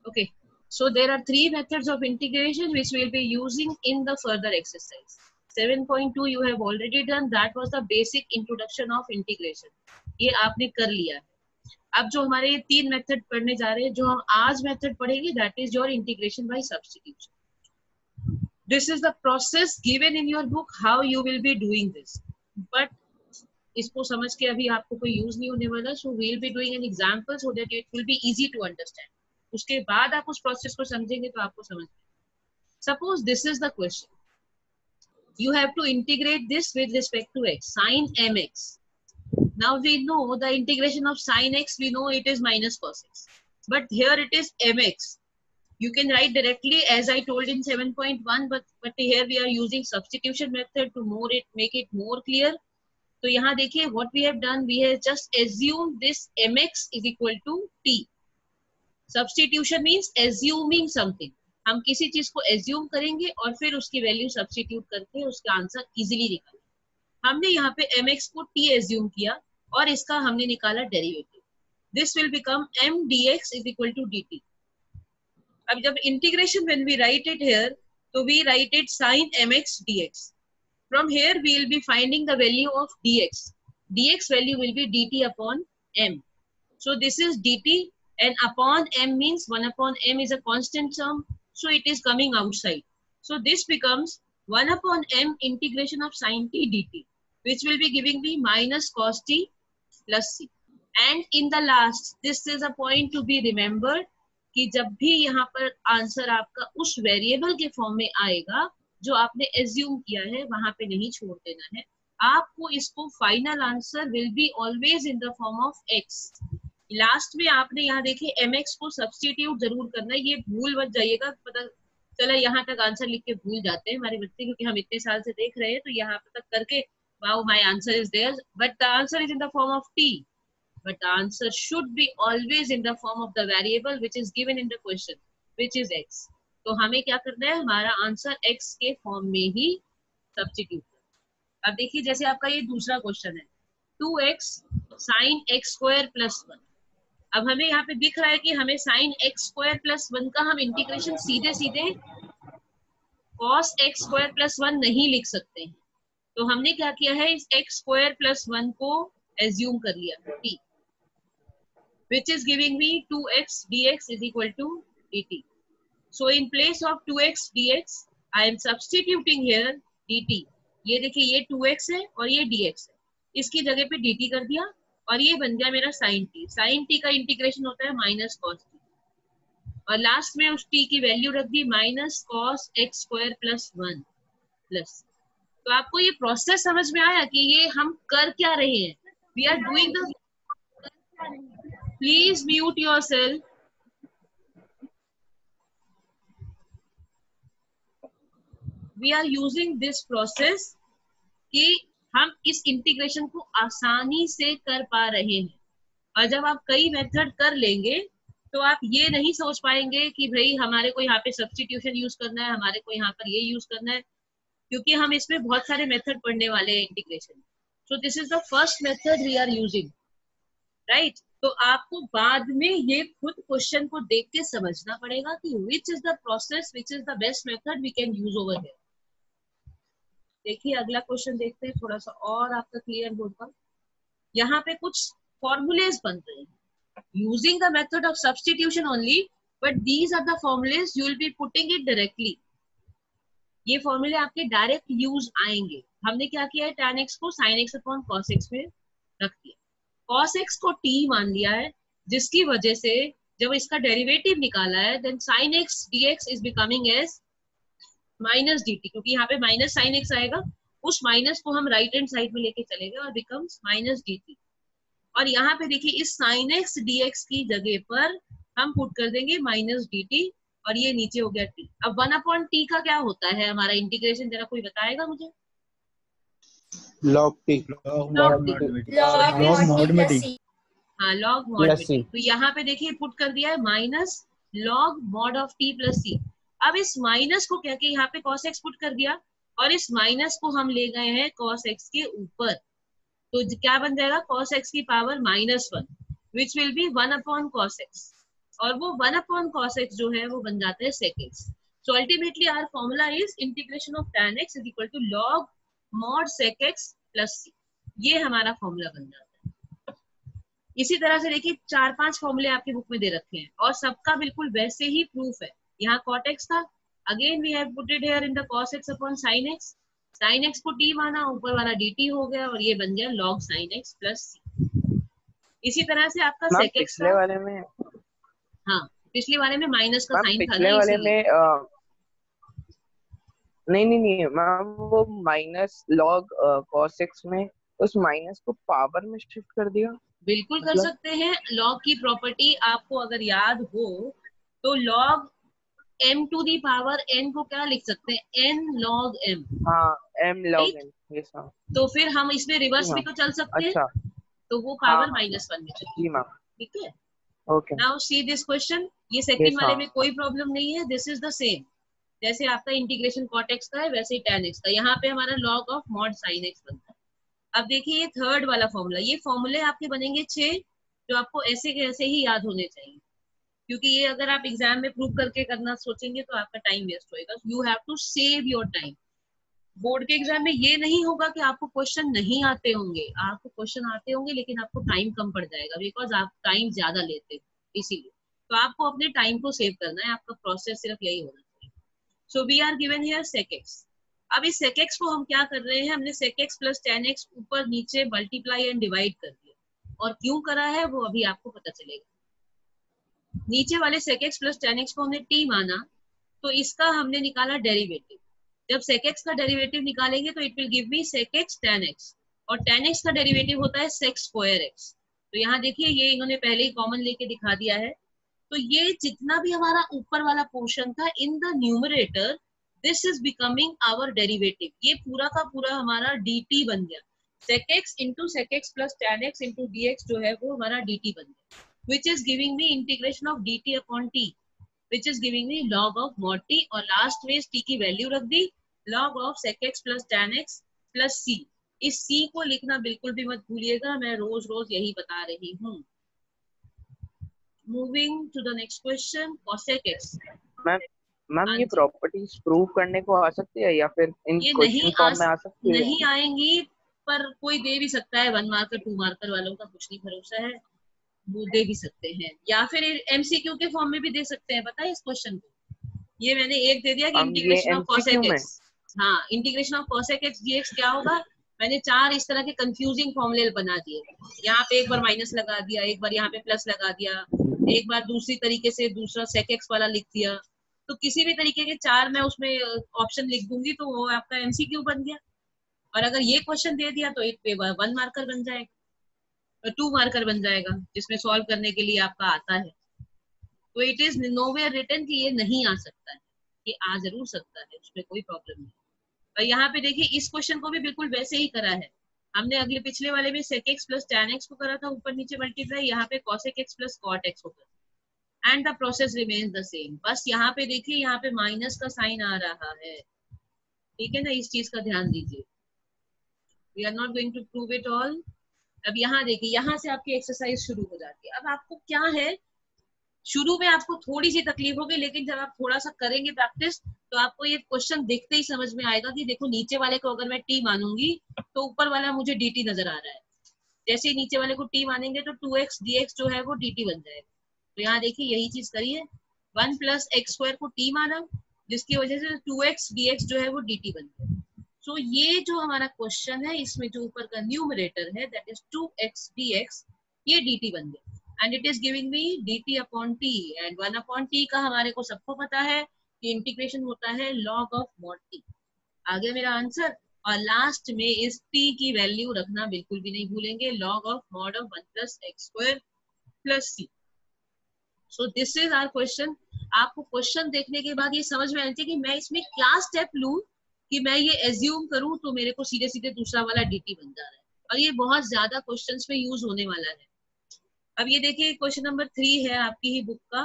Okay, so there are three methods of integration which we'll be using in the further exercise. 7.2 you have already done. That was the basic introduction of integration. ये आपने कर लिया है. अब जो हमारे ये तीन मेथड पढ़ने जा रहे हैं, जो हम आज मेथड पढ़ेंगे, that is your integration by substitution. This is the process given in your book how you will be doing this, but इसको समझ के अभी आपको कोई यूज नहीं होने वाला. So we will be doing an example so that it will be easy to understand. उसके बाद आप उस प्रोसेस को समझेंगे तो आपको समझ में. Suppose this is the question, you have to integrate this with respect to x, sin mx. Now we know the integration of sin x, we know it is minus cos x, but here it is mx. You can write directly as I told in 7.1, but here we are using substitution method to make it more clear. तो यहाँ देखिए what we have done, we have just assumed this mx is equal to t. Substitution means assuming something. हम किसी चीज को assume करेंगे और फिर उसकी वैल्यू सब्स्टिट्यूट करके उसका आंसर इजीली निकालेंगे. हमने यहाँ पे mx को t एज्यूम किया और इसका हमने निकाला derivative. This will become m dx is equal to dt. अब जब integration when we write it here, तो we write it sin mx dx. From here we will be finding the value of dx. dx value will be dt upon m. So this is dt and upon m means 1 upon m is a constant term. So it is coming outside. So this becomes 1 upon m integration of sin t dt, which will be giving me minus cos t plus c. And in the last, this is a point to be remembered कि जब भी यहाँ पर answer आपका उस variable के form में आएगा जो आपने एज्यूम किया है, वहां पे नहीं छोड़ देना है आपको. इसको final answer will be always in the form of x. Last में आपने यहाँ देखिए mx को सब्स्टिट्यूट जरूर करना है. ये भूल मत जाइएगा. पता चला यहाँ तक आंसर लिख के भूल जाते हैं हमारे बच्चे, क्योंकि हम इतने साल से देख रहे हैं. तो यहाँ तक करके wow my answer is there, but the answer is in the form of t. But the answer should be always in the form of the variable which is given in the question, which is x. तो हमें क्या करना है, हमारा answer x के form में ही substitute करना. अब देखिए जैसे आपका ये दूसरा क्वेश्चन है, 2x sin x square plus 1. अब हमें यहाँ पे दिख रहा है कि हमें sin x स्क्वायर प्लस 1 का हम इंटीग्रेशन सीधे सीधे cos x स्क्वायर प्लस 1 नहीं लिख सकते हैं. तो हमने क्या किया है, इस x स्क्वायर प्लस 1 को एज्यूम कर लिया t, which is giving me 2x dx is equal to dt. So in place of 2x dx, I am substituting here dt. ये देखिए ये 2x है और ये dx है, इसकी जगह पे dt कर दिया और ये बन गया मेरा sin t. sin t का इंटीग्रेशन होता है माइनस cos t, और लास्ट में उस t की वैल्यू रख दी minus cos x square plus 1 plus. तो आपको ये प्रोसेस समझ में आया कि ये हम कर क्या रहे हैं. We are doing the, please mute yourself. We are using this process कि हम इस इंटीग्रेशन को आसानी से कर पा रहे हैं. और जब आप कई मेथड कर लेंगे तो आप ये नहीं सोच पाएंगे कि भाई हमारे को यहाँ पे सब्स्टिट्यूशन यूज करना है, हमारे को यहाँ पर ये यूज करना है, क्योंकि हम इसमें बहुत सारे मेथड पढ़ने वाले हैं integration. So this is the first method we are using, right. तो आपको बाद में ये खुद क्वेश्चन को देख के समझना पड़ेगा कि which is the process, which is the best method we can use over here. देखिए अगला क्वेश्चन देखते हैं, थोड़ा सा और आपका क्लियर होगा. यहाँ पे कुछ फॉर्मूलेज बन रहे हैं using the method of substitution only, but these are the formulas you will be putting it directly. ये फॉर्मूले आपके डायरेक्ट यूज आएंगे. हमने क्या किया है, tan x को sin x upon cos x में रख दिया, cos x को t मान लिया है, जिसकी वजह से जब इसका डेरिवेटिव निकाला है, then sin x dx is becoming as minus dt, क्योंकि यहाँ पे माइनस sin x आएगा, उस माइनस को हम राइट हैंड साइड में लेके चलेंगे और बिकम्स माइनस dt. और यहाँ पे देखिए इस sin x dx की जगह पर हम पुट कर देंगे माइनस dt और ये नीचे हो गया t. अब 1 अपॉन t का क्या होता है हमारा इंटीग्रेशन, जरा कोई बताएगा मुझे. log t. हाँ log mod t. तो यहाँ पे देखिए पुट कर दिया है minus log mod of t plus c. अब इस माइनस को क्या किया, यहाँ पे cos x पुट कर दिया और इस माइनस को हम ले गए हैं cos x के ऊपर. तो क्या बन जाएगा, cos x की power -1 which will be 1 upon cos x. और वो 1 cos x जो है वो बन जाता है sec x. So ultimately our formula is integration of tan x is equal to log mod sec x plus c. ये हमारा फॉर्मूला बन जाता है. इसी तरह से देखिए 4-5 फॉर्मूले आपके बुक में दे रखे हैं और सबका बिल्कुल वैसे ही प्रूफ है. यहाँ cot x था, again we have put it here in the cos x upon sin x. sin x को t माना, ऊपर वाला dt हो गया और ये बन गया log sin x plus c. इसी तरह से आपका sec x पिछले वाले में, हाँ पिछले वाले में माइनस का साइन था पिछले ना, वाले इसीलिए. में नहीं मैम, वो माइनस लॉग cos x में उस माइनस को पावर में शिफ्ट कर दिया. बिल्कुल कर मतलब सकते हैं. लॉग की प्रॉपर्टी आपको अगर याद हो तो log m to the power n को क्या लिख सकते हैं, n log m. हाँ, m log n. Yes ma'am. तो फिर हम इसमें जी रिवर्स भी मैम. तो चल सकते हैं, अच्छा. तो वो हाँ पावर हाँ. -1 में चले. जी मैम. ठीक है. Okay. Now see this question. ये सेकंड यस वाले में मैम. कोई प्रॉब्लम नहीं है. दिस इज द सेम जैसे आपका इंटीग्रेशन cot x का है वैसे ही tan x का. यहाँ पे हमारा log of mod sin x बनता है. अब देखिए ये थर्ड वाला फॉर्मूला. ये फॉर्मूले आपके बनेंगे 6 जो आपको ऐसे के ऐसे ही याद होने चाहिए, क्योंकि ये अगर आप एग्जाम में प्रूव करके करना सोचेंगे तो आपका टाइम वेस्ट होएगा. You have to save your time. Board के एग्जाम में ये नहीं होगा कि आपको क्वेश्चन नहीं आते होंगे, आपको क्वेश्चन आते होंगे लेकिन आपको टाइम कम पड़ जाएगा बिकॉज आप टाइम ज्यादा लेते हैं इसीलिए. तो आपको अपने टाइम को सेव करना है. आपका प्रोसेस सिर्फ यही होना चाहिए. So we are given here sec x. अब इस sec x को हम क्या कर रहे हैं, हमने sec x plus tan x ऊपर नीचे मल्टीप्लाई एंड डिवाइड कर दिया. और क्यों करा है वो अभी आपको पता चलेगा. नीचे वाले sec x plus tan x को हमने t माना, तो इसका हमने निकाला डेरिवेटिव. जब sec x का डेरिवेटिव निकालेंगे तो it will give me sec x tan x, और tan x का डेरिवेटिव होता है sec स्क्वायर x. तो यहाँ देखिए ये इन्होंने पहले ही कॉमन लेके दिखा दिया है. तो ये जितना भी हमारा ऊपर वाला पोर्शन था in the numerator, this is becoming our derivative. ये पूरा का पूरा हमारा dt बन गया. sec x into sec x plus tan x into dx जो है वो हमारा dt बन गया, which is giving me integration of dt upon t, which is giving me log of mod t. और लास्ट में इस t की वैल्यू रख दी, log of sec x plus tan x plus c. इस c को लिखना बिल्कुल भी मत भूलिएगा, मैं रोज रोज यही बता रही हूँ. Moving to the next question, cosec x. Ma'am ये प्रॉपर्टीज प्रूव करने को आ सकती है या फिर इन क्वेश्चन फॉर्म में आ सकती है? नहीं आएंगी, पर कोई दे भी सकता है. 1 मार्कर 2 मार्कर वालों का कुछ नहीं भरोसा है, वो दे भी सकते हैं. या फिर एमसीक्यू के फॉर्म में भी दे सकते हैं. पता है इस क्वेश्चन को, ये मैंने एक दे दिया कि इंटीग्रेशन ऑफ cosec x. हाँ, integration of cosec x dx क्या होगा. मैंने 4 इस तरह के कंफ्यूजिंग फॉर्मूले बना दिए. यहाँ पे एक बार माइनस लगा दिया, एक बार यहाँ पे प्लस लगा दिया, एक बार दूसरी तरीके से दूसरा sec x वाला लिख दिया. तो किसी भी तरीके के 4 मैं उसमें ऑप्शन लिख दूंगी तो वो आपका एमसीक्यू बन गया. और अगर ये क्वेश्चन दे दिया तो एक पे 1 मार्कर बन जाएगा, 2 मार्कर बन जाएगा, जिसमें सॉल्व करने के लिए आपका आता है. तो इट इज नोवेयर रिटन कि ये नहीं आ सकता है. ये आ जरूर सकता है, उसमें कोई प्रॉब्लम नहीं. और यहाँ पे देखिए इस क्वेश्चन को भी बिल्कुल वैसे ही करा है. हमने अगले पिछले वाले में sec x plus tan x को करा था ऊपर नीचे मल्टीप्लाई, यहाँ पे cosec x plus cot x को करा. And the process remains the same. बस यहाँ पे देखिए यहाँ पे माइनस का साइन आ रहा है. ठीक है ना, इस चीज का ध्यान दीजिए. We are not going to prove it all. अब यहाँ देखिए, यहाँ से आपकी एक्सरसाइज शुरू हो जाती है. अब आपको क्या है, शुरू में आपको थोड़ी सी तकलीफ होगी, लेकिन जब आप थोड़ा सा करेंगे प्रैक्टिस तो आपको ये क्वेश्चन देखते ही समझ में आएगा कि देखो नीचे वाले को अगर मैं t मानूंगी तो ऊपर वाला मुझे dt नजर आ रहा है. जैसे ही नीचे वाले को t मानेंगे तो 2x dx जो है वो dt बन जाएगा. तो यहाँ देखिए यही चीज करिए. 1 प्लस एक्स स्क्वायर को t माना, जिसकी वजह से 2x dx जो है वो dt बन गया. सो ये जो हमारा क्वेश्चन है, इसमें जो ऊपर का न्यूमरेटर है दैट इज 2x dx, ये dt बन गया. And it is giving me dt upon t. And 1 upon t का हमारे को सबको पता है कि इंटीग्रेशन होता है log ऑफ mod t. आ गया मेरा आंसर. और लास्ट में इस t की वैल्यू रखना बिल्कुल भी नहीं भूलेंगे, log of mod of 1 plus x square plus c. So this is our question. आपको क्वेश्चन देखने के बाद ये समझ में आना चाहिए कि मैं इसमें क्या स्टेप लूं कि मैं ये एज्यूम करूं तो मेरे को सीधे सीधे दूसरा वाला dt बन जा रहा है. और ये बहुत ज्यादा क्वेश्चंस में यूज होने वाला है. अब ये देखिए क्वेश्चन नंबर 3 है आपकी ही बुक का.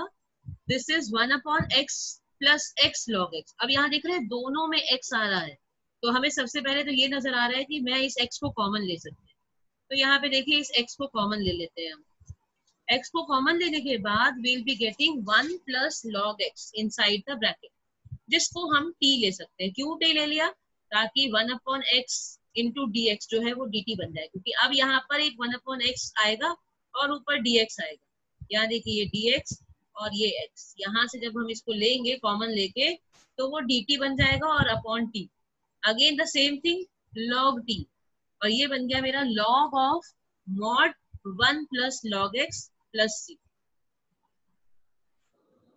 This is 1 upon x plus x log x. अब यहाँ देख रहे हैं दोनों में x आ रहा है, तो हमें सबसे पहले तो ये नजर आ रहा है कि मैं इस x को कॉमन ले सकते हैं. तो यहाँ पे देखिए इस x को कॉमन ले लेते हैं हम. x को कॉमन लेने के बाद we'll be getting 1 plus log x inside the bracket, जिसको हम t ले सकते हैं. क्यों t ले लिया? ताकि 1 upon x into dx जो है वो dt बन जाए, क्योंकि अब यहाँ पर एक 1 upon x आएगा और ऊपर dx आएगा. यहाँ देखिए ये dx और ये x, यहाँ से जब हम इसको लेंगे कॉमन लेके तो वो dt बन जाएगा और upon t. Again the same thing log t, और ये बन गया मेरा log of mod 1 plus log x plus c,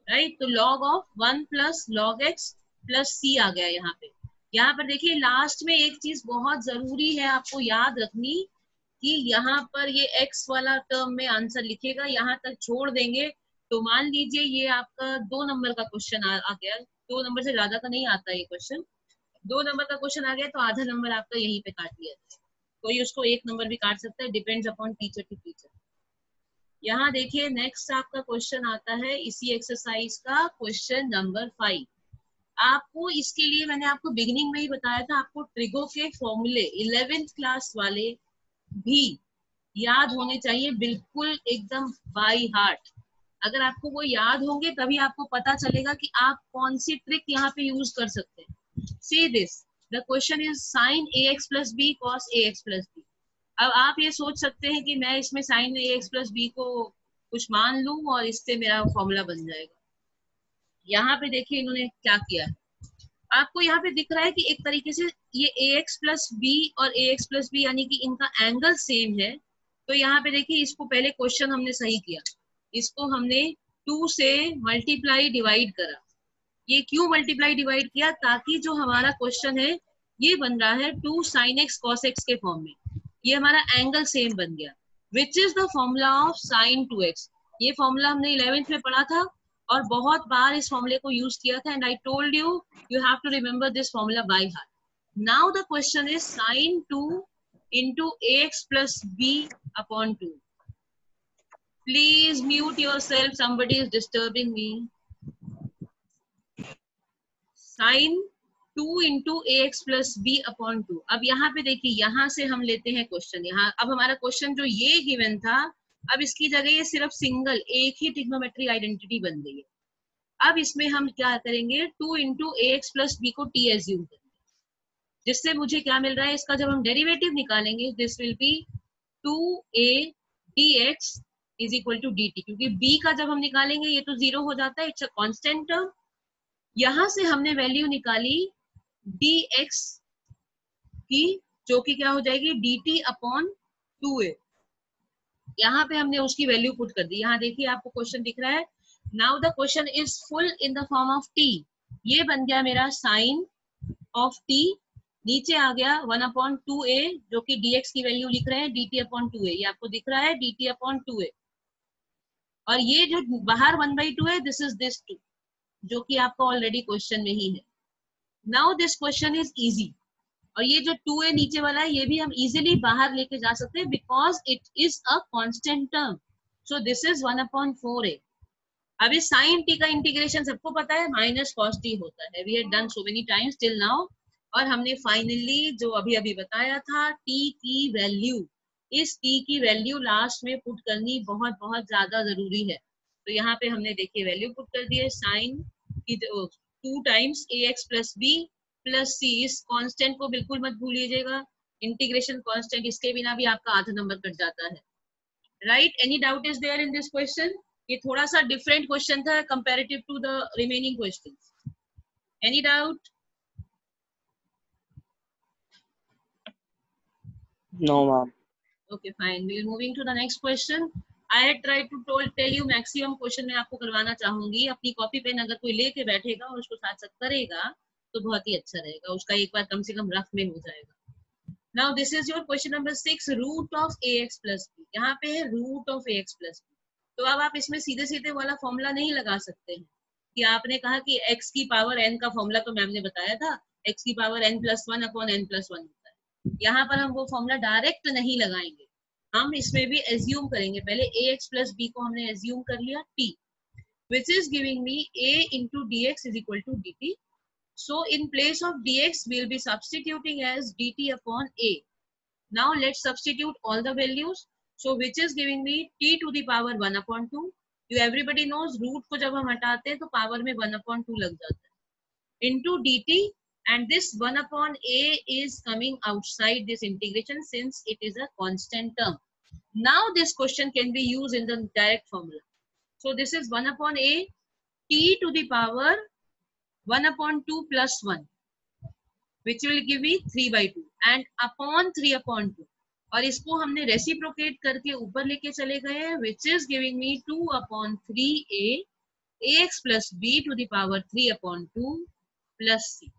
right. तो log of 1 plus log x plus c आ गया यहाँ पे. यहाँ पर देखिए लास्ट में एक चीज बहुत जरूरी है आपको याद रखनी, कि यहाँ पर ये x वाला टर्म में आंसर लिखेगा, यहाँ तक छोड़ देंगे तो मान लीजिए ये आपका 2 नंबर का क्वेश्चन आ गया. 2 नंबर से ज्यादा का नहीं आता ये क्वेश्चन. 2 नंबर का क्वेश्चन आ गया तो आधा नंबर आपका यहीं पे काट दिया जाए. कोई उसको 1 नंबर भी काट सकता है, depends upon teacher to teacher. यहाँ देखिए नेक्स्ट आपका क्वेश्चन आता है इसी एक्सरसाइज का क्वेश्चन नंबर 5. आपको इसके लिए मैंने आपको बिगिनिंग में ही बताया था, आपको ट्रिगो के फॉर्मूले 11th क्लास वाले भी याद होने चाहिए, बिल्कुल एकदम बाय हार्ट. अगर आपको वो याद होंगे तभी आपको पता चलेगा कि आप कौन सी ट्रिक यहाँ पे यूज कर सकते हैं. See this, the question is sin ax plus b cos ax plus b. अब आप ये सोच सकते हैं कि मैं इसमें sin ax plus b को कुछ मान लूं और इससे मेरा फॉर्मूला बन जाएगा. यहाँ पे देखिए इन्होंने क्या किया है, आपको यहाँ पे दिख रहा है कि एक तरीके से ये ax plus b और ax plus b यानी कि इनका एंगल सेम है. तो यहाँ पे देखिए इसको पहले क्वेश्चन हमने सही किया, इसको हमने 2 से मल्टीप्लाई डिवाइड करा. ये क्यों मल्टीप्लाई डिवाइड किया? ताकि जो हमारा क्वेश्चन है ये बन रहा है 2 sin x cos x के फॉर्म में, ये हमारा एंगल सेम बन गया, विच is the formula of sin 2x. ये फॉर्मूला हमने 11th में पढ़ा था और बहुत बार इस फॉर्मूले को यूज किया था, and I told you you have to remember this formula by heart. Now the question is sin 2 into ax plus b upon 2. Please mute yourself, somebody is disturbing me. sin 2 into ax plus b upon 2. अब यहाँ पे देखिए यहाँ से हम लेते हैं question. यहाँ अब हमारा क्वेश्चन जो ये गिवन था, अब इसकी जगह ये सिर्फ सिंगल एक ही ट्रिग्नोमेट्रिक आइडेंटिटी बन गई है. अब इसमें हम क्या करेंगे, 2 into ax plus b को t एज्यूम करेंगे, जिससे मुझे क्या मिल रहा है, इसका जब हम डेरिवेटिव निकालेंगे this will be 2a dx is equal to dt, क्योंकि b का जब हम निकालेंगे ये तो 0 हो जाता है, इट्स अ कांस्टेंट टर्म. यहां से हमने वैल्यू निकाली dx की, जो कि क्या हो जाएगी dt अपॉन 2a. यहाँ पे हमने उसकी वैल्यू पुट कर दी. यहाँ देखिए आपको क्वेश्चन दिख रहा है. Now the question is full in the form of t. ये बन गया मेरा साइन ऑफ t, नीचे आ गया 1 अपॉन 2a जो कि dx की वैल्यू लिख रहे हैं dt अपॉन 2a. ये आपको दिख रहा है dt अपॉन 2a, और ये जो बाहर 1/2 है दिस इज दिस 2 जो कि आपका ऑलरेडी क्वेश्चन में ही है. Now this question is easy, और ये जो 2a नीचे वाला है ये भी हम इजीली बाहर लेके जा सकते हैं because it is a constant term. So this is 1 upon 4a. अभी साइन t का इंटीग्रेशन सबको पता है माइनस कॉस t होता है, we had done so many times till now. और हमने फाइनली जो अभी अभी बताया था t की वैल्यू, इस t की वैल्यू लास्ट में पुट करनी बहुत बहुत ज्यादा जरूरी है. तो यहाँ पे हमने देखिए वैल्यू पुट कर दी है साइन की 2 times ax plus b plus c. इस कांस्टेंट को बिल्कुल मत भूलिएगा, इंटीग्रेशन कांस्टेंट, इसके बिना भी आपका आधा नंबर कट जाता है. Right, any doubt is there in this question? ये थोड़ा सा डिफरेंट क्वेश्चन था comparative to the remaining questions. Any doubt? No, ma'am. Okay, fine. We are moving to the next question. I had tried to tell you maximum question मैं आपको करवाना चाहूंगी. अपनी copy pen अगर कोई लेके बैठेगा और उसको साथ साथ करेगा तो बहुत ही अच्छा रहेगा, उसका एक बार कम से कम रफ में हो जाएगा. Now this is your question number 6, root of ax plus b. यहाँ पे है root of ax plus b. तो अब आप इसमें सीधे सीधे वाला फॉर्मूला नहीं लगा सकते हैं कि आपने कहा कि x की पावर n का फॉर्मूला तो मैम ने बताया था x की power n plus 1 upon n plus 1 होता है. यहाँ पर हम वो फॉर्मूला डायरेक्ट नहीं लगाएंगे, हम इसमें भी एज्यूम करेंगे. पहले ax plus b को हमने एज्यूम कर लिया t, which is giving me a into dx is equal to dt. So in place of dx we will be substituting as dt upon a. Now let's substitute all the values. So which is giving me t to the power 1/2. You everybody knows root को जब हम हटाते हैं तो power में 1/2 लग जाता है into dt, and this 1/a is coming outside this integration since it is a constant term. Now this question can be used in the direct formula. So this is 1/a t to the power 1/2 plus 1, which will give me 3/2 and upon 3/2. और इसको हमने reciprocate करके ऊपर लेके चले गए, which is giving me 2/3a ax plus b to the power 3/2 plus c.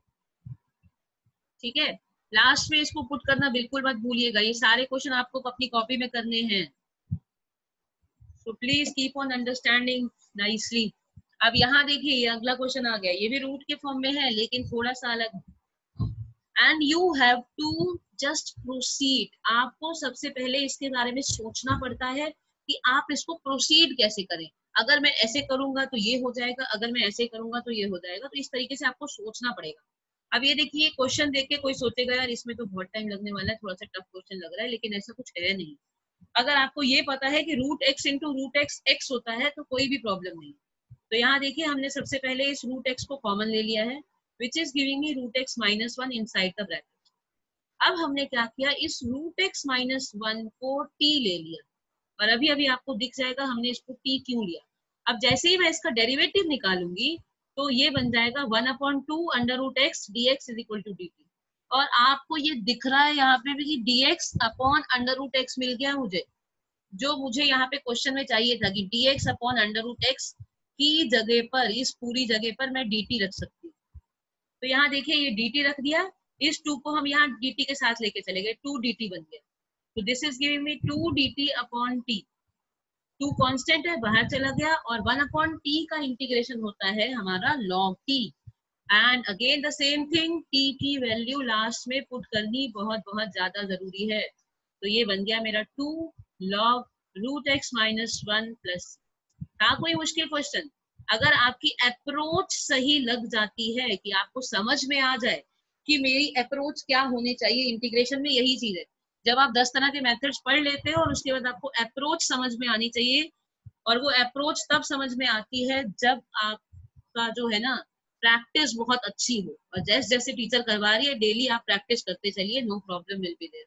ठीक है, लास्ट में इसको पुट करना बिल्कुल मत भूलिएगा, ये सारे क्वेश्चन आपको अपनी कॉपी में करने हैं. So please keep on understanding nicely. अब यहाँ देखिए ये अगला क्वेश्चन आ गया, ये भी रूट के फॉर्म में है लेकिन थोड़ा सा अलग. And you have to just proceed. आपको सबसे पहले इसके बारे में सोचना पड़ता है कि आप इसको प्रोसीड कैसे करें. अगर मैं ऐसे करूंगा तो ये हो जाएगा, अगर मैं ऐसे करूंगा तो ये हो जाएगा, तो इस तरीके से आपको सोचना पड़ेगा. अब ये देखिए क्वेश्चन देख के कोई सोचेगा यार इसमें तो बहुत टाइम लगने वाला है, थोड़ा सा टफ क्वेश्चन लग रहा है, लेकिन ऐसा कुछ है नहीं. अगर आपको ये पता है कि root x into root x x होता है तो कोई भी प्रॉब्लम नहीं. तो यहाँ देखिए हमने सबसे पहले इस रूट एक्स को कॉमन ले लिया है, which is giving me root x minus 1 inside the bracket. अब हमने क्या किया, इस root x minus 1 को t ले लिया, और अभी अभी आपको दिख जाएगा हमने इसको t क्यों लिया. अब जैसे ही मैं इसका डेरिवेटिव निकालूंगी तो ये बन जाएगा 1/2 under root x dx is equal to dt. और आपको ये दिख रहा है यहाँ पे भी कि dx upon under root x मिल गया मुझे, जो मुझे यहाँ पे क्वेश्चन में चाहिए था कि dx upon under root x की जगह पर, इस पूरी जगह पर मैं dt रख सकती हूँ. तो यहाँ देखिए ये dt रख दिया, इस 2 को हम यहाँ dt के साथ लेके चले गए, 2 dt बन गया. तो this is giving me 2 dt upon t. 2 constant है, बाहर चला गया, और 1/t का इंटीग्रेशन होता है हमारा log t. And again the same thing, t की वैल्यू लास्ट में पुट करनी बहुत बहुत ज्यादा जरूरी है. तो ये बन गया मेरा 2 log root x minus 1 plus. था कोई मुश्किल क्वेश्चन? अगर आपकी अप्रोच सही लग जाती है कि आपको समझ में आ जाए कि मेरी अप्रोच क्या होनी चाहिए इंटीग्रेशन में, यही चीज है. जब आप 10 तरह के मेथड्स पढ़ लेते हो और उसके बाद आपको अप्रोच समझ में आनी चाहिए, और वो अप्रोच तब समझ में आती है जब आपका जो है ना प्रैक्टिस बहुत अच्छी हो, और जैसे जैसे टीचर करवा रही है डेली आप प्रैक्टिस करते चलिए, no problem will be there.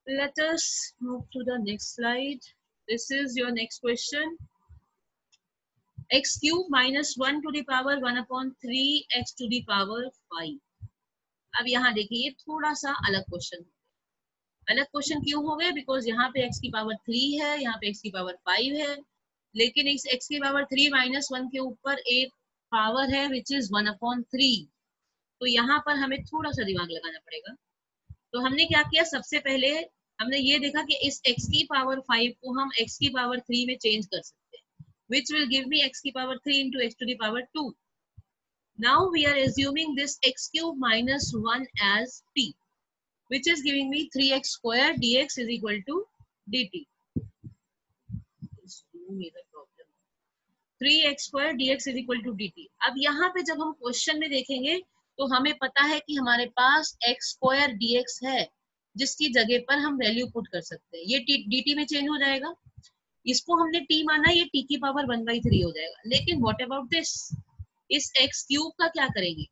Let us move to the next slide. This is your next question. x cube minus 1 to the power 1/3 x to the power 5. अब यहाँ देखिए ये थोड़ा सा अलग क्वेश्चन. अलग क्वेश्चन क्यों हो गए? बिकॉज यहाँ पे x की पावर 3 है, यहाँ पे x की पावर 5 है, लेकिन इस x की पावर 3 माइनस 1 के ऊपर एक पावर है विच इज 1/3. तो यहाँ पर हमें थोड़ा सा दिमाग लगाना पड़ेगा. तो हमने क्या किया, सबसे पहले हमने ये देखा कि इस x की पावर 5 को हम x की पावर 3 में चेंज कर सकते हैं, which will give me x की power 3 into x to the power 2. Now we are assuming this x cube minus 1 as t, which is giving me 3x square dx is equal to dt. 3x square dx is equal to dt. अब यहाँ पे जब हम question में देखेंगे तो हमें पता है कि हमारे पास x square dx है, जिसकी जगह पर हम वैल्यू पुट कर सकते हैं. ये dt में चेंज हो जाएगा, इसको हमने t माना, ये t की पावर 1/3 हो जाएगा. लेकिन व्हाट अबाउट दिस, इस x क्यूब का क्या करेंगे?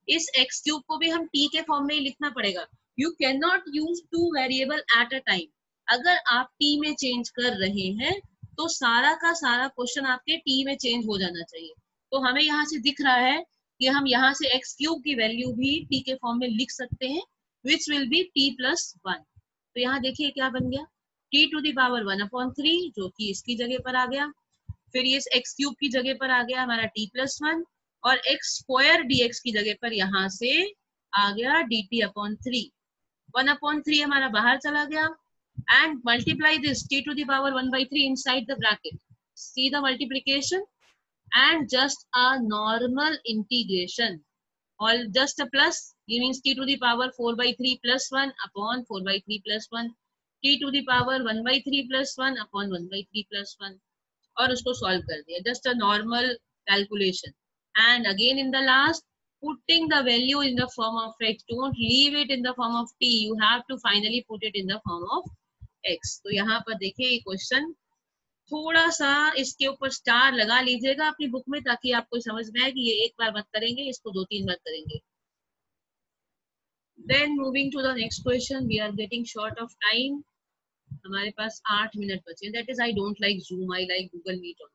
इस x क्यूब को भी हम t के फॉर्म में ही लिखना पड़ेगा. You can not use 2 variable at a time. अगर आप t में चेंज कर रहे हैं तो सारा का सारा क्वेश्चन आपके t में चेंज हो जाना चाहिए. तो हमें यहाँ से दिख रहा है कि हम यहाँ से x क्यूब की वैल्यू भी t के फॉर्म में लिख सकते हैं, which will be t plus 1. तो यहाँ देखिए क्या बन गया, t to the power 1/3 जो कि इसकी जगह पर आ गया, फिर ये x क्यूब की जगह पर आ गया हमारा t plus 1, और x स्क्वायर dx की जगह पर यहाँ से आ गया dt/3. 1/3 हमारा बाहर चला गया, and multiply this t to the power 1/3 inside the bracket. See the multiplication and just a normal integration, or just a plus, it means t to the power 4/3 plus 1 upon 4/3 plus 1, t to the power 1/3 plus 1 upon 1/3 plus 1, और उसको solve कर दिया. Just a normal calculation. And again in the last, putting the value in the form of x. Don't leave it in the form of t. You have to finally put it in the form of x। तो यहाँ पर देखिए ये question थोड़ा सा इसके ऊपर star लगा लीजिएगा अपनी बुक में, ताकि आपको समझ में आए कि ये एक बार मत करेंगे, इसको 2-3 बार करेंगे। Then moving to the next question, we are getting short of time. हमारे पास 8 मिनट बचे। That is, I don't like Zoom, I like Google Meet on.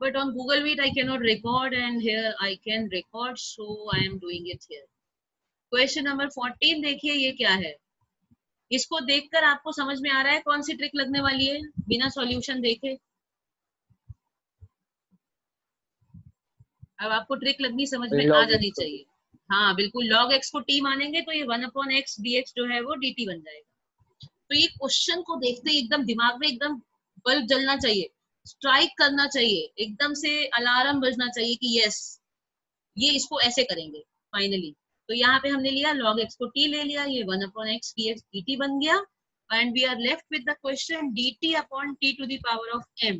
But on Google Meet I cannot record, and here I can record, so I am doing it here. Question number 14 देखिए ये क्या है। इसको देखकर आपको समझ में आ रहा है कौन सी ट्रिक लगने वाली है बिना सॉल्यूशन देखे? अब आपको ट्रिक लगनी समझ में आ जानी चाहिए। हाँ बिल्कुल, log x को t मानेंगे तो ये 1/x dx जो है वो dt बन जाएगा। तो ये क्वेश्चन को देखते ही एकदम दिमाग में एकदम बल्ब जलना चाहिए, स्ट्राइक करना चाहिए, एकदम से अलार्म बजना चाहिए कि यस ये इसको ऐसे करेंगे फाइनली। तो यहाँ पे हमने लिया log x को t ले लिया, ये 1/x dx dt बन गया, and we are left with the question dt upon t to the power of m।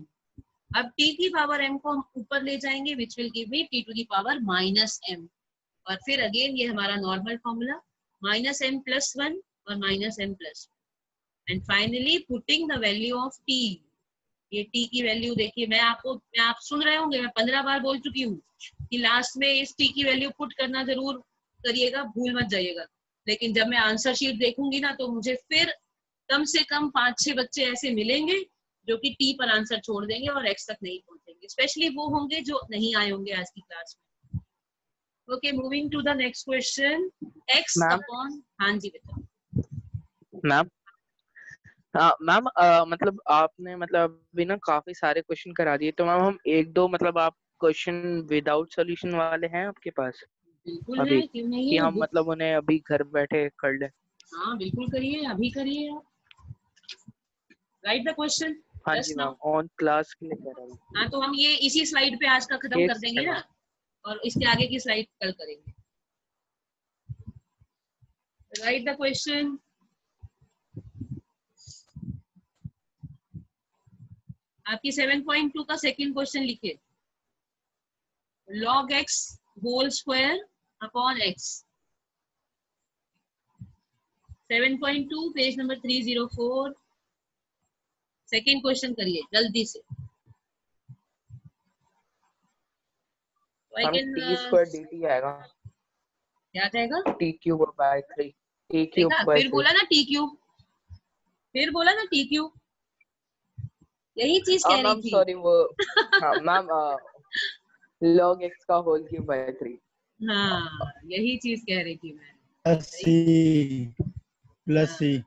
अब t की पावर m को हम ऊपर ले जाएंगे, which will give me t to the power minus m, और फिर अगेन ये हमारा नॉर्मल फॉर्मूला -m+1 और -m+1, and finally putting the value of t। ये t की वैल्यू देखिए, आप सुन रहे होंगे, मैं 15 बार बोल चुकी हूँ कि लास्ट में इस t की वैल्यू पुट करना जरूर करिएगा, भूल मत जाइएगा। लेकिन जब मैं आंसर शीट देखूंगी ना, तो मुझे फिर कम से कम 5-6 बच्चे ऐसे मिलेंगे जो कि t पर आंसर छोड़ देंगे और x तक नहीं पहुंचेंगे, स्पेशली वो होंगे जो नहीं आए होंगे आज की क्लास में। Okay, moving to the next question, x upon, हाँ जी बेटा। मैम मैम मतलब आपने मतलब अभी ना काफी सारे क्वेश्चन करा दिए, तो मैम हम एक दो मतलब आप क्वेश्चन विदाउट सॉल्यूशन वाले हैं आपके पास बिल्कुल अभी, है, क्यों नहीं कि है। हम मतलब उन्हें अभी घर बैठे कर लें? हाँ बिल्कुल करिए, अभी करिए आप। राइट द क्वेश्चन हाँ जस्ट जी नाउ। मैम, ऑन क्लास के लिए कह रहा हूँ। हाँ तो हम ये इसी स्लाइड पे आज का खत्म एक कर देंगे सेकंड। ना, और इसके आगे की स्लाइड कल करेंगे। Right the question. आपकी 7.2 का सेकंड क्वेश्चन लिखिए, log x whole square upon x। 7.2 page number 304, second question करिए जल्दी से। हम t स्क्वायर dt आएगा, क्या जाएगा? t cube by 3, t cube by फिर 3। बोला ना t क्यूब, फिर बोला ना t क्यूब, यही चीज कह रही मैम थी। सॉरी, वो हाँ मैम, log x का होल क्यूब बाय 3। हाँ यही चीज कह रही थी मैं। +c